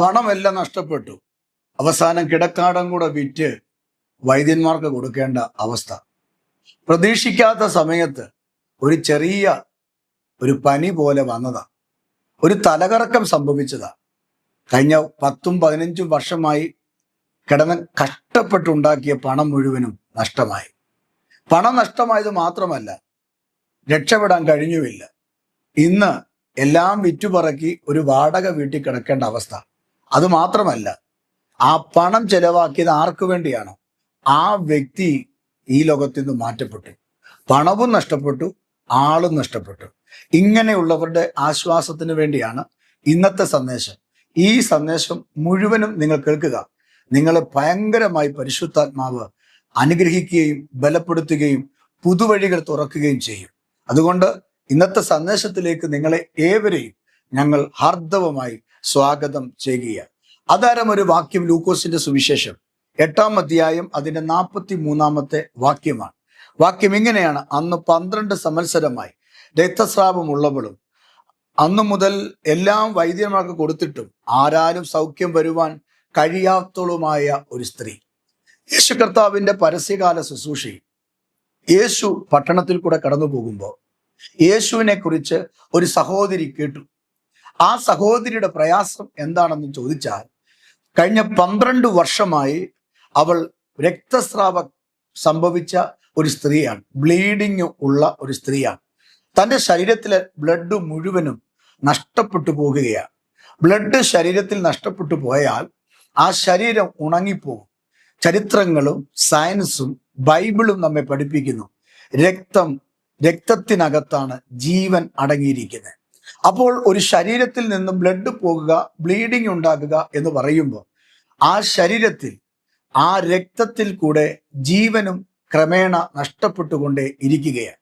പണമെല്ലാം നഷ്ടപ്പെട്ടു. അവസാനം കിടക്കാടം കൂടെ വിറ്റ് വൈദ്യന്മാർക്ക് കൊടുക്കേണ്ട അവസ്ഥ. പ്രതീക്ഷിക്കാത്ത സമയത്ത് ഒരു പനി പോലെ വന്നതാ, ഒരു തലകറക്കം സംഭവിച്ചതാ. കഴിഞ്ഞ 10-15 വർഷമായി കിടന്ന് കഷ്ടപ്പെട്ടുണ്ടാക്കിയ പണം മുഴുവനും നഷ്ടമായി. പണം നഷ്ടമായത് മാത്രമല്ല, രക്ഷപ്പെടാൻ കഴിഞ്ഞുമില്ല. ഇന്ന് എല്ലാം വിറ്റുപറക്കി ഒരു വാടക വീട്ടിൽ കിടക്കേണ്ട അവസ്ഥ. അത് മാത്രമല്ല, ആ പണം ചെലവാക്കിയത് ആർക്കു വേണ്ടിയാണോ ആ വ്യക്തി ഈ ലോകത്തിൽ നിന്ന് മാറ്റപ്പെട്ടു. പണവും നഷ്ടപ്പെട്ടു, ആളും നഷ്ടപ്പെട്ടു. ഇങ്ങനെയുള്ളവരുടെ ആശ്വാസത്തിന് വേണ്ടിയാണ് ഇന്നത്തെ സന്ദേശം. ഈ സന്ദേശം മുഴുവനും നിങ്ങൾ കേൾക്കുക. നിങ്ങളെ ഭയങ്കരമായി പരിശുദ്ധാത്മാവ് അനുഗ്രഹിക്കുകയും ബലപ്പെടുത്തുകയും പുതുവഴികൾ തുറക്കുകയും ചെയ്യും. അതുകൊണ്ട് ഇന്നത്തെ സന്ദേശത്തിലേക്ക് നിങ്ങളെ ഏവരെയും ഞങ്ങൾ ഹാർദവമായി സ്വാഗതം ചെയ്യുക. അതാരം ഒരു വാക്യം ലൂക്കോസിന്റെ സുവിശേഷം 8-ാം അധ്യായം അതിന്റെ 43-ാമത്തെ വാക്യമാണ്. വാക്യം ഇങ്ങനെയാണ്: അന്ന് 12 സംവത്സരമായി രക്തസ്രാവമുള്ളവളും അന്നു മുതൽ എല്ലാം വൈദ്യന്മാർക്ക് കൊടുത്തിട്ടും ആരാലും സൗഖ്യം വരുവാൻ കഴിയാത്തവളുമായ ഒരു സ്ത്രീ. യേശു കർത്താവിന്റെ പരസ്യകാല ശുശ്രൂഷയിൽ യേശു പട്ടണത്തിൽ കൂടെ കടന്നു പോകുമ്പോൾ യേശുവിനെ കുറിച്ച് ഒരു സഹോദരി കേട്ടു. ആ സഹോദരിയുടെ പ്രയാസം എന്താണെന്ന് ചോദിച്ചാൽ, കഴിഞ്ഞ 12 വർഷമായി അവൾ രക്തസ്രാവം സംഭവിച്ച ഒരു സ്ത്രീയാണ്. ബ്ലീഡിങ് ഉള്ള ഒരു സ്ത്രീയാണ്. തൻ്റെ ശരീരത്തിലെ ബ്ലഡ് മുഴുവനും നഷ്ടപ്പെട്ടു പോകുകയാണ്. ബ്ലഡ് ശരീരത്തിൽ നഷ്ടപ്പെട്ടു പോയാൽ ആ ശരീരം ഉണങ്ങിപ്പോകും. ചരിത്രങ്ങളും സയൻസും ബൈബിളും നമ്മെ പഠിപ്പിക്കുന്നു, രക്തത്തിനകത്താണ് ജീവൻ അടങ്ങിയിരിക്കുന്നത്. അപ്പോൾ ഒരു ശരീരത്തിൽ നിന്നും ബ്ലഡ് പോകുക, ബ്ലീഡിങ് ഉണ്ടാകുക എന്ന് പറയുമ്പോൾ ആ ശരീരത്തിൽ, ആ രക്തത്തിൽ കൂടെ ജീവനും ക്രമേണ നഷ്ടപ്പെട്ടുകൊണ്ടേ ഇരിക്കുകയാണ്.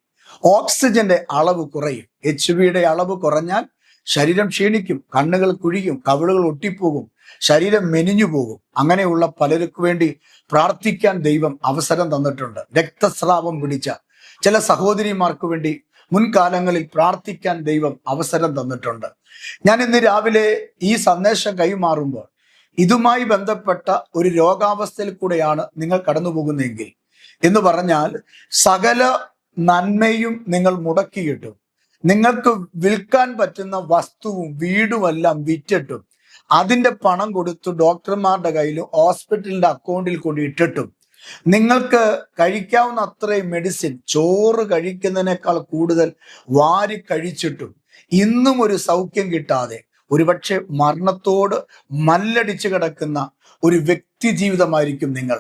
ഓക്സിജന്റെ അളവ് കുറയും. HBയുടെ അളവ് കുറഞ്ഞാൽ ശരീരം ക്ഷീണിക്കും, കണ്ണുകൾ കുഴിയും, കവിളുകൾ ഒട്ടിപ്പോകും, ശരീരം മെലിഞ്ഞു പോകും. അങ്ങനെയുള്ള പലർക്കു വേണ്ടി പ്രാർത്ഥിക്കാൻ ദൈവം അവസരം തന്നിട്ടുണ്ട്. രക്തസ്രാവം പിടിച്ച ചില സഹോദരിമാർക്ക് വേണ്ടി മുൻകാലങ്ങളിൽ പ്രാർത്ഥിക്കാൻ ദൈവം അവസരം തന്നിട്ടുണ്ട്. ഞാൻ ഇന്ന് രാവിലെ ഈ സന്ദേശം കൈമാറുമ്പോൾ ഇതുമായി ബന്ധപ്പെട്ട ഒരു രോഗാവസ്ഥയിൽ കൂടെയാണ് നിങ്ങൾ കടന്നു പോകുന്നതെങ്കിൽ എന്ന് പറഞ്ഞാൽ, സകല നന്മയും നിങ്ങൾ മുടക്കിയിട്ടും നിങ്ങൾക്ക് വിൽക്കാൻ പറ്റുന്ന വസ്തുവും വീടുമെല്ലാം വിറ്റിട്ടും അതിന്റെ പണം കൊടുത്തു ഡോക്ടർമാരുടെ കയ്യിലും ഹോസ്പിറ്റലിന്റെ അക്കൗണ്ടിൽ കൊണ്ട് ഇട്ടിട്ടും നിങ്ങൾക്ക് കഴിക്കാവുന്ന അത്രയും മെഡിസിൻ, ചോറ് കഴിക്കുന്നതിനേക്കാൾ കൂടുതൽ വാരി കഴിച്ചിട്ടും ഇന്നും ഒരു സൗഖ്യം കിട്ടാതെ ഒരുപക്ഷെ മരണത്തോട് മല്ലടിച്ചു കിടക്കുന്ന ഒരു വ്യക്തി ജീവിതമായിരിക്കും നിങ്ങൾ.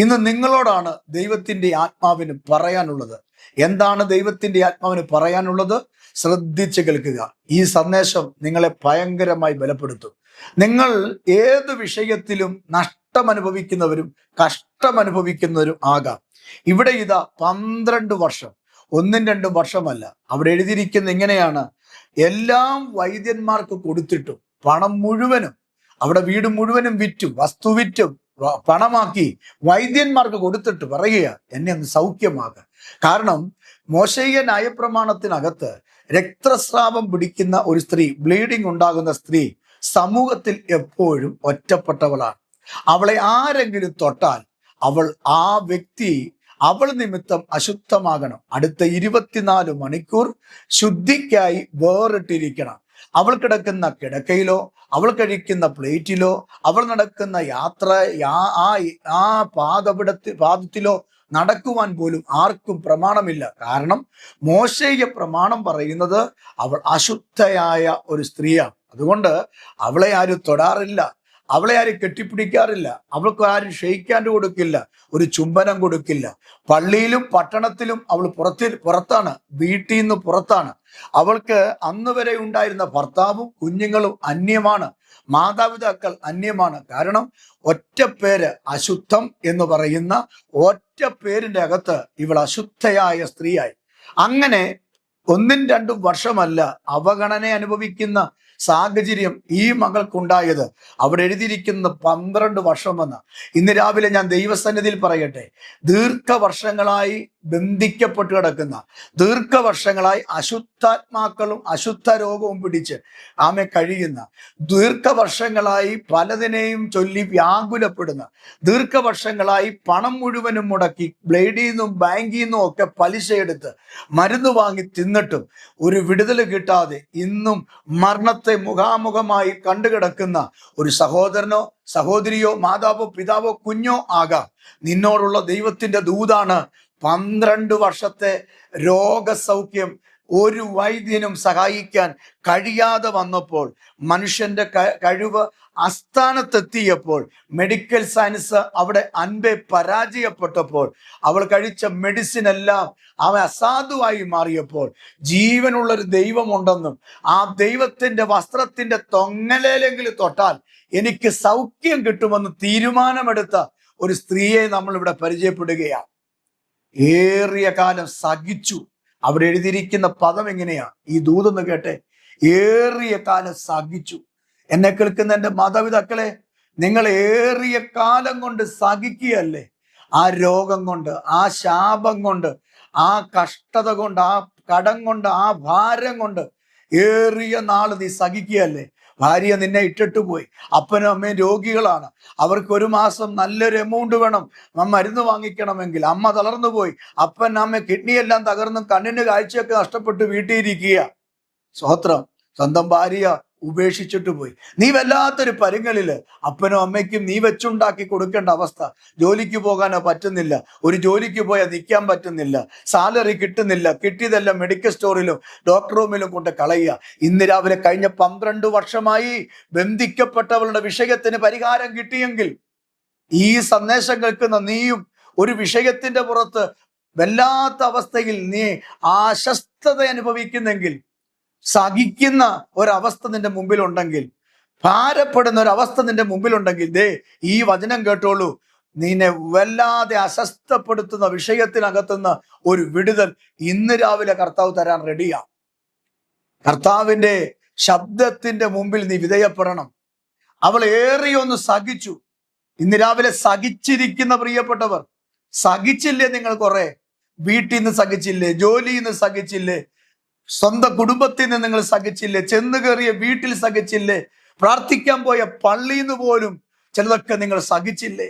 ഇന്ന് നിങ്ങളോടാണ് ദൈവത്തിന്റെ ആത്മാവിന് പറയാനുള്ളത്. എന്താണ് ദൈവത്തിന്റെ ആത്മാവിന് പറയാനുള്ളത്? ശ്രദ്ധിച്ച് കേൾക്കുക. ഈ സന്ദേശം നിങ്ങളെ ഭയങ്കരമായി ബലപ്പെടുത്തും. നിങ്ങൾ ഏത് വിഷയത്തിലും നഷ്ടമനുഭവിക്കുന്നവരും കഷ്ടമനുഭവിക്കുന്നവരും ആകാം. ഇവിടെ ഇതാ 12 വർഷം, 1-2 വർഷമല്ല. അവിടെ എഴുതിയിരിക്കുന്ന ഇങ്ങനെയാണ്: എല്ലാം വൈദ്യന്മാർക്ക് കൊടുത്തിട്ടും പണം മുഴുവനും, അവിടെ വീട് മുഴുവനും വിറ്റും വസ്തു വിറ്റും പണമാക്കി വൈദ്യന്മാർക്ക് കൊടുത്തിട്ട് പറയുക, എന്നെ ഒന്ന് സൗഖ്യമാക്കുക. കാരണം മോശെയ ന്യായപ്രമാണത്തിനകത്ത് രക്തസ്രാവം പിടിക്കുന്ന ഒരു സ്ത്രീ, ബ്ലീഡിംഗ് ഉണ്ടാകുന്ന സ്ത്രീ സമൂഹത്തിൽ എപ്പോഴും ഒറ്റപ്പെട്ടവളാണ്. അവളെ ആരെങ്കിലും തൊട്ടാൽ ആ വ്യക്തി അവൾ നിമിത്തം അശുദ്ധമാകണം. അടുത്ത 24 മണിക്കൂർ ശുദ്ധിക്കായി വേറിട്ടിരിക്കണം. അവൾ കിടക്കുന്ന കിടക്കയിലോ അവൾ കഴിക്കുന്ന പ്ലേറ്റിലോ അവൾ നടക്കുന്ന യാത്ര ആ പാദത്തിലോ നടക്കുവാൻ പോലും ആർക്കും പ്രമാണമില്ല. കാരണം മോശെയ പ്രമാണം പറയുന്നത് അവൾ അശുദ്ധയായ ഒരു സ്ത്രീയാണ്. അതുകൊണ്ട് അവളെ ആരും തൊടാറില്ല, അവളെ ആരും കെട്ടിപ്പിടിക്കാറില്ല, അവൾക്ക് ആരും ക്ഷയിക്കാണ്ട് കൊടുക്കില്ല, ഒരു ചുംബനം കൊടുക്കില്ല. പള്ളിയിലും പട്ടണത്തിലും അവൾ പുറത്താണ്, വീട്ടിൽ നിന്ന് പുറത്താണ്. അവൾക്ക് അന്ന് വരെ ഉണ്ടായിരുന്ന ഭർത്താവും കുഞ്ഞുങ്ങളും അന്യമാണ്, മാതാപിതാക്കൾ അന്യമാണ്. കാരണം ഒറ്റ പേര്, അശുദ്ധം എന്ന് പറയുന്ന ഒറ്റ പേരിന്റെ അകത്ത് ഇവൾ അശുദ്ധയായ സ്ത്രീയായി. അങ്ങനെ 1-2 വർഷമല്ല അവഗണന അനുഭവിക്കുന്ന സാഹചര്യം ഈ മകൾക്കുണ്ടായത്. അവിടെ എഴുതിയിരിക്കുന്ന 12 വർഷമെന്ന്. ഇന്ന് രാവിലെ ഞാൻ ദൈവസന്നിധിയിൽ പറയട്ടെ, ദീർഘവർഷങ്ങളായി ബന്ധിക്കപ്പെട്ട് കിടക്കുന്ന, ദീർഘവർഷങ്ങളായി അശുദ്ധാത്മാക്കളും അശുദ്ധ രോഗവും പിടിച്ച് കഴിയുന്ന, ദീർഘവർഷങ്ങളായി പലതിനെയും ചൊല്ലി വ്യാകുലപ്പെടുന്ന, ദീർഘവർഷങ്ങളായി പണം മുഴുവനും മുടക്കി ബ്ലേഡിൽ നിന്നും ബാങ്കിൽ നിന്നും ഒക്കെ പലിശയെടുത്ത് മരുന്ന് വാങ്ങി തിന്നിട്ടും ഒരു വിടുതൽ കിട്ടാതെ ഇന്നും മരണത്തെ മുഖാമുഖമായി കണ്ടുകിടക്കുന്ന ഒരു സഹോദരനോ സഹോദരിയോ മാതാവോ പിതാവോ കുഞ്ഞോ ആകാം. നിന്നോടുള്ള ദൈവത്തിന്റെ ദൂതാണ് 12 വർഷത്തെ രോഗസൗഖ്യം ഒരു വൈദ്യനും സഹായിക്കാൻ കഴിയാതെ വന്നപ്പോൾ, മനുഷ്യന്റെ കഴിവ് അസ്ഥാനത്തെത്തിയപ്പോൾ, മെഡിക്കൽ സയൻസ് അവിടെ അൻപെ പരാജയപ്പെട്ടപ്പോൾ, അവൾ കഴിച്ച മെഡിസിൻ എല്ലാം അവൻ അസാധുവായി മാറിയപ്പോൾ, ജീവനുള്ളൊരു ദൈവമുണ്ടെന്നും ആ ദൈവത്തിന്റെ വസ്ത്രത്തിന്റെ തൊങ്ങലേലെങ്കിലും തൊട്ടാൽ എനിക്ക് സൗഖ്യം കിട്ടുമെന്ന് തീരുമാനമെടുത്ത ഒരു സ്ത്രീയെ നമ്മൾ ഇവിടെ പരിചയപ്പെടുകയാണ്. ഏറിയ കാലം സഹിച്ചു. അവിടെ എഴുതിയിരിക്കുന്ന പദം എങ്ങനെയാ? ഈ ദൂതെന്ന് കേട്ടെ, ഏറിയ കാലം സഹിച്ചു. എന്നെ കേൾക്കുന്ന എൻ്റെ മാതാപിതാക്കളെ, നിങ്ങൾ ഏറിയ കാലം കൊണ്ട് സഹിക്കുകയല്ലേ? ആ രോഗം കൊണ്ട്, ആ ശാപം കൊണ്ട്, ആ കഷ്ടത കൊണ്ട്, ആ കടം കൊണ്ട്, ആ ഭാരം കൊണ്ട് ഏറിയ നാൾ നീ സഹിക്കുകയല്ലേ? ഭാര്യ നിന്നെ ഇട്ടിട്ട് പോയി, അപ്പനും അമ്മയും രോഗികളാണ്, അവർക്ക് 1 മാസം നല്ലൊരു എമൗണ്ട് വേണം മരുന്ന് വാങ്ങിക്കണമെങ്കിൽ, അമ്മ തളർന്നു പോയി, അപ്പൻ അമ്മ കിഡ്നിയെല്ലാം തകർന്നും കണ്ണിന് കാഴ്ചയൊക്കെ നഷ്ടപ്പെട്ട് വീട്ടിലിരിക്കുക. സ്വത്രം, സ്വന്തം ഭാര്യ ഉപേക്ഷിച്ചിട്ട് പോയി. നീ വല്ലാത്തൊരു പരുങ്ങലില് അപ്പനും അമ്മയ്ക്കും നീ വെച്ചുണ്ടാക്കി കൊടുക്കേണ്ട അവസ്ഥ. ജോലിക്ക് പോകാനോ പറ്റുന്നില്ല, ഒരു ജോലിക്ക് പോയാൽ നിൽക്കാൻ പറ്റുന്നില്ല, സാലറി കിട്ടുന്നില്ല, കിട്ടിയതെല്ലാം മെഡിക്കൽ സ്റ്റോറിലും ഡോക്ടർ റൂമിലും കൊണ്ട് കളയുക. ഇന്ന് രാവിലെ കഴിഞ്ഞ 12 വർഷമായി ബന്ധിക്കപ്പെട്ടവളുടെ വിഷയത്തിന് പരിഹാരം കിട്ടിയെങ്കിൽ, ഈ സന്ദേശം കേൾക്കുന്ന നീയും ഒരു വിഷയത്തിന്റെ പുറത്ത് വല്ലാത്ത അവസ്ഥയിൽ നീ അസ്വസ്ഥത അനുഭവിക്കുന്നെങ്കിൽ, സഹിക്കുന്ന ഒരവസ്ഥ നിന്റെ മുമ്പിലുണ്ടെങ്കിൽ, ഭാരപ്പെടുന്ന ഒരവസ്ഥ നിന്റെ മുമ്പിലുണ്ടെങ്കിൽ, ഈ വചനം കേട്ടോളൂ. നിന്നെ വല്ലാതെ അസ്വസ്ഥപ്പെടുത്തുന്ന വിഷയത്തിനകത്തുനിന്ന് ഒരു വിടുതൽ ഇന്ന് രാവിലെ കർത്താവ് തരാൻ റെഡിയാ. കർത്താവിന്റെ ശബ്ദത്തിന്റെ മുമ്പിൽ നീ വിധേയപ്പെടണം. അവൾ ഏറിയൊന്ന് സഹിച്ചു. ഇന്ന് രാവിലെ സഹിച്ചിരിക്കുന്ന പ്രിയപ്പെട്ടവർ, സഹിച്ചില്ലേ? നിങ്ങൾ കുറെ വീട്ടിൽ നിന്ന് സഹിച്ചില്ലേ? ജോലിയിൽ നിന്ന് സഹിച്ചില്ലേ? സ്വന്തം കുടുംബത്തിൽ നിന്ന് നിങ്ങൾ സഹിച്ചില്ലേ? ചെന്ന് കയറിയ വീട്ടിൽ സഹിച്ചില്ലേ? പ്രാർത്ഥിക്കാൻ പോയ പള്ളിയിൽ നിന്ന് പോലും ചിലതൊക്കെ നിങ്ങൾ സഹിച്ചില്ലേ?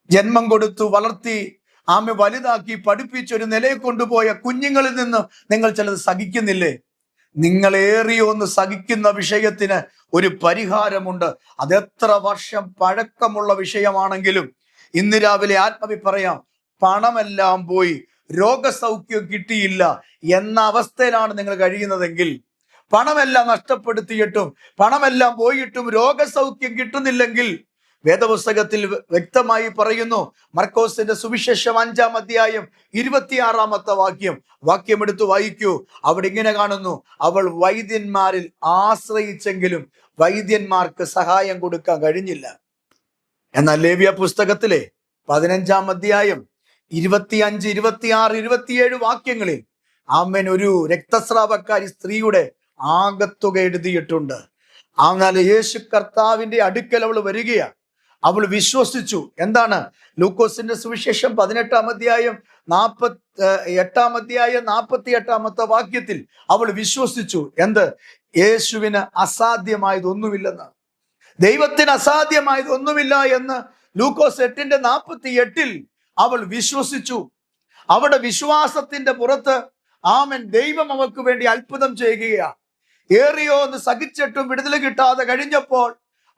ജന്മം കൊടുത്തു വളർത്തി വലുതാക്കി പഠിപ്പിച്ചൊരു നിലയെ കൊണ്ടുപോയ കുഞ്ഞുങ്ങളിൽ നിന്ന് നിങ്ങൾ ചിലത് സഹിക്കുന്നില്ലേ? നിങ്ങൾ ഏറിയൊന്ന് സഹിക്കുന്ന വിഷയത്തിന് ഒരു പരിഹാരമുണ്ട്. അതെത്ര വർഷം പഴക്കമുള്ള വിഷയമാണെങ്കിലും ഇന്ന് രാവിലെ ആത്മാവി പറയാം, പണമെല്ലാം പോയി രോഗസൗഖ്യം കിട്ടിയില്ല എന്ന അവസ്ഥയിലാണ് നിങ്ങൾ കഴിയുന്നതെങ്കിൽ, പണമെല്ലാം നഷ്ടപ്പെടുത്തിയിട്ടും പണമെല്ലാം പോയിട്ടും രോഗസൗഖ്യം കിട്ടുന്നില്ലെങ്കിൽ, വേദപുസ്തകത്തിൽ വ്യക്തമായി പറയുന്നു, മർക്കോസിന്റെ സുവിശേഷം 5-ാം അധ്യായം 26-ാമത്തെ വാക്യം എടുത്ത് വായിക്കൂ. അവിടെ ഇങ്ങനെ കാണുന്നു, അവൾ വൈദ്യന്മാരിൽ ആശ്രയിച്ചെങ്കിലും വൈദ്യന്മാർക്ക് സഹായം കൊടുക്കാൻ കഴിഞ്ഞില്ല. എന്നാൽ ലേവ്യ പുസ്തകത്തിലെ 15-ാം അധ്യായം 25, 26, 27 വാക്യങ്ങളിൽ ആമേൻ ഒരു രക്തസ്രാവക്കാരി സ്ത്രീയുടെ ആകത്തുക എഴുതിയിട്ടുണ്ട്. എന്നാൽ യേശു കർത്താവിന്റെ അടുക്കൽ അവൾ വരികയാണ്. അവൾ വിശ്വസിച്ചു. എന്താണ്? ലൂക്കോസിന്റെ സുവിശേഷം 18-ാം അധ്യായം 48-ാമത്തെ വാക്യത്തിൽ അവൾ വിശ്വസിച്ചു. എന്ത്? യേശുവിന് അസാധ്യമായതൊന്നുമില്ലെന്ന്, ദൈവത്തിന് അസാധ്യമായതൊന്നുമില്ല എന്ന് ലൂക്കോസ് 8:48 അവൾ വിശ്വസിച്ചു. അവിടെ വിശ്വാസത്തിന്റെ പുറത്ത് ആമൻ ദൈവം അവൾക്ക് വേണ്ടി അത്ഭുതം ചെയ്യുകയാണ്. ഏറിയോ ഒന്ന് സഹിച്ചിട്ടും വിടുതൽ കിട്ടാതെ കഴിഞ്ഞപ്പോൾ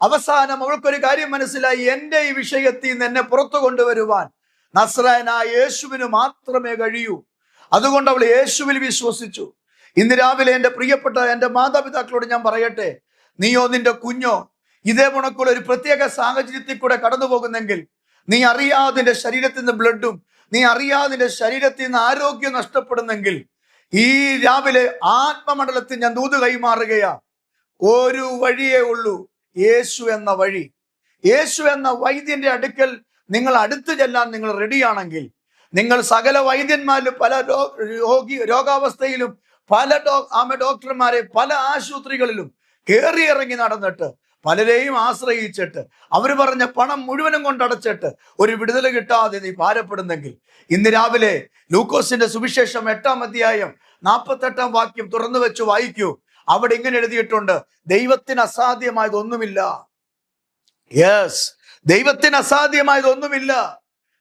അവസാനം അവൾക്കൊരു കാര്യം മനസ്സിലായി, എൻ്റെ ഈ വിഷയത്തിൽ നിന്ന് എന്നെ പുറത്തു കൊണ്ടുവരുവാൻ നസ്രായനായ യേശുവിന് മാത്രമേ കഴിയൂ. അതുകൊണ്ട് അവൾ യേശുവിൽ വിശ്വസിച്ചു. ഇന്ന് രാവിലെ എൻ്റെ പ്രിയപ്പെട്ട എൻ്റെ മാതാപിതാക്കളോട് ഞാൻ പറയട്ടെ, നീയോ നിന്റെ കുഞ്ഞോ ഇതേ ഉണക്കുള്ള ഒരു പ്രത്യേക സാഹചര്യത്തിൽ കൂടെ കടന്നു പോകുന്നെങ്കിൽ, നീ അറിയാതെ നിന്റെ ശരീരത്തിൽ നിന്ന് ബ്ലഡും നീ അറിയാതെ നിന്റെ ശരീരത്തിൽ നിന്ന് ആരോഗ്യം നഷ്ടപ്പെടുന്നെങ്കിൽ, ഈ രാവിലെ ആത്മമണ്ഡലത്തിൽ ഞാൻ ദൂത് കൈമാറുകയാ. ഒരു വഴിയേ ഉള്ളൂ, യേശു എന്ന വഴി. യേശു എന്ന വൈദ്യന്റെ അടുക്കൽ നിങ്ങൾ അടുത്തു ചെല്ലാൻ നിങ്ങൾ റെഡിയാണെങ്കിൽ, നിങ്ങൾ സകല വൈദ്യന്മാരിലും പല രോഗാവസ്ഥയിലും പല ഡോക്ടർമാരെ പല ആശുപത്രികളിലും കയറിയിറങ്ങി നടന്നിട്ട് പലരെയും ആശ്രയിച്ചിട്ട് അവർ പറഞ്ഞ പണം മുഴുവനും കൊണ്ടടച്ചിട്ട് ഒരു വിടുതൽ കിട്ടാതെ നീ ഭാരപ്പെടുന്നെങ്കിൽ ഇന്ന് രാവിലെ ലൂക്കോസിന്റെ സുവിശേഷം 8-ാം അധ്യായം 48-ാം വാക്യം തുറന്നു വെച്ച് വായിക്കൂ. അവിടെ ഇങ്ങനെ എഴുതിയിട്ടുണ്ട്, ദൈവത്തിന് അസാധ്യമായതൊന്നുമില്ല. യെസ്, ദൈവത്തിന് അസാധ്യമായതൊന്നുമില്ല.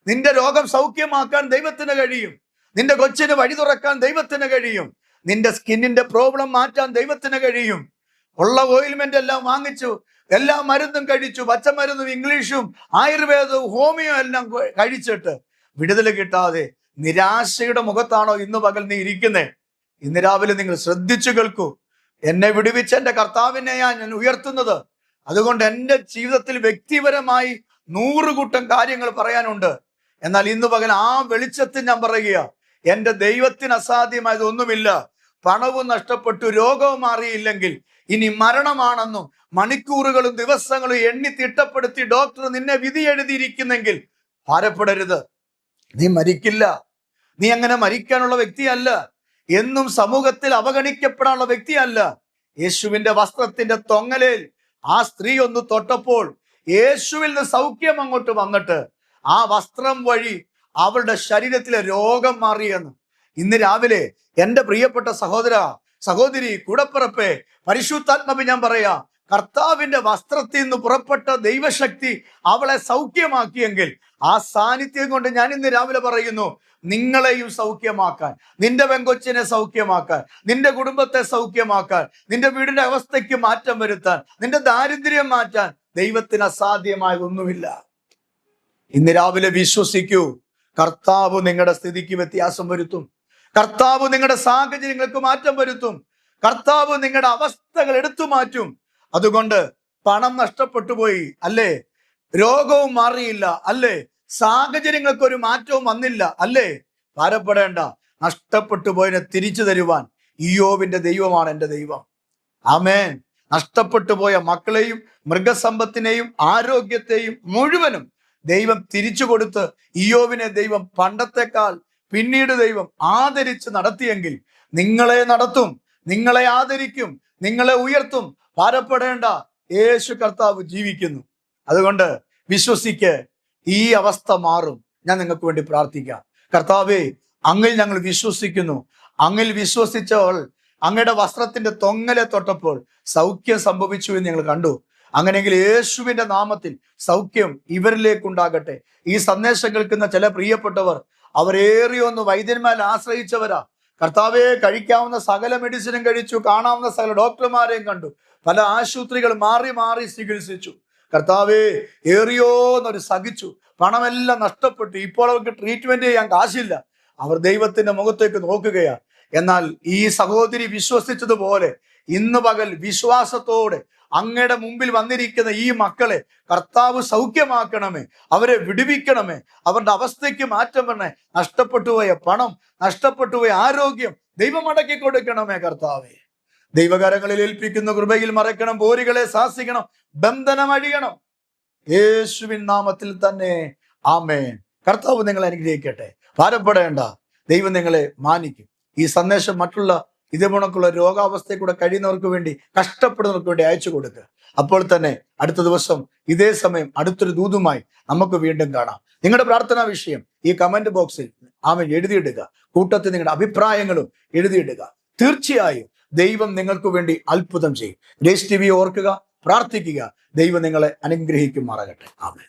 നിന്റെ രോഗം സൗഖ്യമാക്കാൻ ദൈവത്തിന് കഴിയും. നിന്റെ കൊച്ചിന് വഴി തുറക്കാൻ ദൈവത്തിന് കഴിയും. നിന്റെ സ്കിന്നിന്റെ പ്രോബ്ലം മാറ്റാൻ ദൈവത്തിന് കഴിയും. ഉള്ള ഓയിൽമെന്റ് എല്ലാം വാങ്ങിച്ചു, എല്ലാ മരുന്നും കഴിച്ചു, പച്ചമരുന്നും ഇംഗ്ലീഷും ആയുർവേദവും ഹോമിയോ എല്ലാം കഴിച്ചിട്ട് വിടുതൽ കിട്ടാതെ നിരാശയുടെ മുഖത്താണോ ഇന്ന് പകൽ നീ ഇരിക്കുന്നേ? ഇന്ന് രാവിലെ നിങ്ങൾ ശ്രദ്ധിച്ചു കേൾക്കൂ. എന്നെ വിടുവിച്ച എന്റെ കർത്താവിനെ ഞാൻ ഉയർത്തുന്നത്. അതുകൊണ്ട് എൻ്റെ ജീവിതത്തിൽ വ്യക്തിപരമായി 100 കൂട്ടം കാര്യങ്ങൾ പറയാനുണ്ട്. എന്നാൽ ഇന്ന് പകൽ ആ വെളിച്ചത്തിൽ ഞാൻ പറയുക, എൻ്റെ ദൈവത്തിന് അസാധ്യമായതൊന്നുമില്ല. പണവും നഷ്ടപ്പെട്ടു, രോഗവും മാറിയില്ലെങ്കിൽ ഇനി മരണമാണെന്നും മണിക്കൂറുകളും ദിവസങ്ങളും എണ്ണി തിട്ടപ്പെടുത്തി ഡോക്ടർ നിന്നെ വിധി എഴുതിയിരിക്കുന്നെങ്കിൽ ഭാരപ്പെടരുത്. നീ മരിക്കില്ല. നീ അങ്ങനെ മരിക്കാനുള്ള വ്യക്തിയല്ല. എന്നും സമൂഹത്തിൽ അവഗണിക്കപ്പെടാനുള്ള വ്യക്തിയല്ല. യേശുവിന്റെ വസ്ത്രത്തിന്റെ തൊങ്ങലിൽ ആ സ്ത്രീ ഒന്ന് തൊട്ടപ്പോൾ യേശുവിൽ നിന്ന് സൗഖ്യം അങ്ങോട്ട് വന്നിട്ട് ആ വസ്ത്രം വഴി അവളുടെ ശരീരത്തിലെ രോഗം മാറിയെന്ന്. ഇന്ന് രാവിലെ എൻ്റെ പ്രിയപ്പെട്ട സഹോദര, സഹോദരി, കൂടപ്പിറപ്പേ, പരിശുദ്ധാത്മാവ് ഞാൻ പറയാ, കർത്താവിന്റെ വസ്ത്രത്തിൽ നിന്ന് പുറപ്പെട്ട ദൈവശക്തി അവളെ സൗഖ്യമാക്കിയെങ്കിൽ ആ സാന്നിധ്യം കൊണ്ട് ഞാൻ ഇന്ന് രാവിലെ പറയുന്നു, നിങ്ങളെയും സൗഖ്യമാക്കാൻ, നിന്റെ പെങ്കൊച്ചിനെ സൗഖ്യമാക്കാൻ, നിന്റെ കുടുംബത്തെ സൗഖ്യമാക്കാൻ, നിന്റെ വീടിന്റെ അവസ്ഥയ്ക്ക് മാറ്റം വരുത്താൻ, നിന്റെ ദാരിദ്ര്യം മാറ്റാൻ ദൈവത്തിന് അസാധ്യമായതൊന്നുമില്ല. ഇന്ന് രാവിലെ വിശ്വസിക്കൂ, കർത്താവ് നിങ്ങളുടെ സ്ഥിതിക്ക് വ്യത്യാസം വരുത്തും. കർത്താവ് നിങ്ങളുടെ സാഹചര്യങ്ങൾക്ക് മാറ്റം വരുത്തും. കർത്താവ് നിങ്ങളുടെ അവസ്ഥകൾ എടുത്തു മാറ്റും. അതുകൊണ്ട് പണം നഷ്ടപ്പെട്ടു പോയി അല്ലേ, രോഗവും മാറിയില്ല അല്ലേ, സാഹചര്യങ്ങൾക്ക് ഒരു മാറ്റവും വന്നില്ല അല്ലേ, ഭാരപ്പെടേണ്ട. നഷ്ടപ്പെട്ടു പോയതിനെ തിരിച്ചു തരുവാൻ ഇയ്യോബിന്റെ ദൈവമാണ് എൻ്റെ ദൈവം. ആമേൻ. നഷ്ടപ്പെട്ടു പോയ മക്കളെയും മൃഗസമ്പത്തിനെയും ആരോഗ്യത്തെയും മുഴുവനും ദൈവം തിരിച്ചു കൊടുത്ത് ഇയ്യോബിനെ ദൈവം പണ്ടത്തെക്കാൾ പിന്നീട് ദൈവം ആദരിച്ച് നടത്തിയെങ്കിൽ നിങ്ങളെ നടത്തും, നിങ്ങളെ ആദരിക്കും, നിങ്ങളെ ഉയർത്തും. ഭാരപ്പെടേണ്ട, യേശു കർത്താവ് ജീവിക്കുന്നു. അതുകൊണ്ട് വിശ്വസിക്ക്, ഈ അവസ്ഥ മാറും. ഞാൻ നിങ്ങൾക്ക് വേണ്ടി പ്രാർത്ഥിക്കാം. കർത്താവേ, അങ്ങിൽ ഞങ്ങൾ വിശ്വസിക്കുന്നു. അങ്ങിൽ വിശ്വസിച്ചവൾ അങ്ങയുടെ വസ്ത്രത്തിന്റെ തൊങ്ങലെ തൊട്ടപ്പോൾ സൗഖ്യം സംഭവിച്ചു എന്ന് ഞങ്ങൾ കണ്ടു. അങ്ങനെയെങ്കിൽ യേശുവിന്റെ നാമത്തിൽ സൗഖ്യം ഇവരിലേക്കുണ്ടാകട്ടെ. ഈ സന്ദേശം കേൾക്കുന്ന ചില പ്രിയപ്പെട്ടവർ അവരേറിയൊന്ന് വൈദ്യന്മാരെ ആശ്രയിച്ചവരാ. കർത്താവെ, കഴിക്കാവുന്ന സകല മെഡിസിനും കഴിച്ചു, കാണാവുന്ന സകല ഡോക്ടർമാരെയും കണ്ടു, പല ആശുപത്രികൾ മാറി മാറി ചികിത്സിച്ചു. കർത്താവെ, ഏറിയോന്നൊരു സഹിച്ചു, പണമെല്ലാം നഷ്ടപ്പെട്ടു. ഇപ്പോൾ അവർക്ക് ട്രീറ്റ്മെന്റ് ചെയ്യാൻ കാശില്ല. അവർ ദൈവത്തിന്റെ മുഖത്തേക്ക് നോക്കുകയാ. എന്നാൽ ഈ സഹോദരി വിശ്വസിച്ചതുപോലെ ഇന്ന് പകൽ വിശ്വാസത്തോടെ അങ്ങയുടെ മുമ്പിൽ വന്നിരിക്കുന്ന ഈ മക്കളെ കർത്താവ് സൗഖ്യമാക്കണമേ, അവരെ വിടുവിക്കണമേ, അവരുടെ അവസ്ഥയ്ക്ക് മാറ്റം വരണേ. നഷ്ടപ്പെട്ടു പോയ പണം, നഷ്ടപ്പെട്ടു പോയ ആരോഗ്യം ദൈവം മടക്കി കൊടുക്കണമേ. കർത്താവേ, ദൈവകരങ്ങളിൽ ഏൽപ്പിക്കുന്ന കൃപയിൽ മറക്കണം, പോരുകളെ ശാസിക്കണം, ബന്ധനം അഴിയണം. യേശുവിൻ നാമത്തിൽ തന്നെ ആമേൻ. കർത്താവ് നിങ്ങളെ അനുഗ്രഹിക്കട്ടെ. ഭാരപ്പെടേണ്ട, ദൈവം നിങ്ങളെ മാനിക്കും. ഈ സന്ദേശം മറ്റുള്ള ഇതേപോണക്കുള്ള രോഗാവസ്ഥയിൽ കൂടെ കഴിയുന്നവർക്ക് വേണ്ടി, കഷ്ടപ്പെടുന്നവർക്ക് വേണ്ടി അയച്ചു കൊടുക്കുക. അപ്പോൾ തന്നെ അടുത്ത ദിവസം ഇതേ സമയം അടുത്തൊരു ദൂതുമായി നമുക്ക് വീണ്ടും കാണാം. നിങ്ങളുടെ പ്രാർത്ഥനാ വിഷയം ഈ കമന്റ് ബോക്സിൽ എഴുതിയിടുക. കൂട്ടത്തിൽ നിങ്ങളുടെ അഭിപ്രായങ്ങളും എഴുതിയിടുക. തീർച്ചയായും ദൈവം നിങ്ങൾക്ക് വേണ്ടി അത്ഭുതം ചെയ്യും. ഗ്രേസ് TV ഓർക്കുക, പ്രാർത്ഥിക്കുക. ദൈവം നിങ്ങളെ അനുഗ്രഹിക്കുമാറാകട്ടെ. ആമേൻ.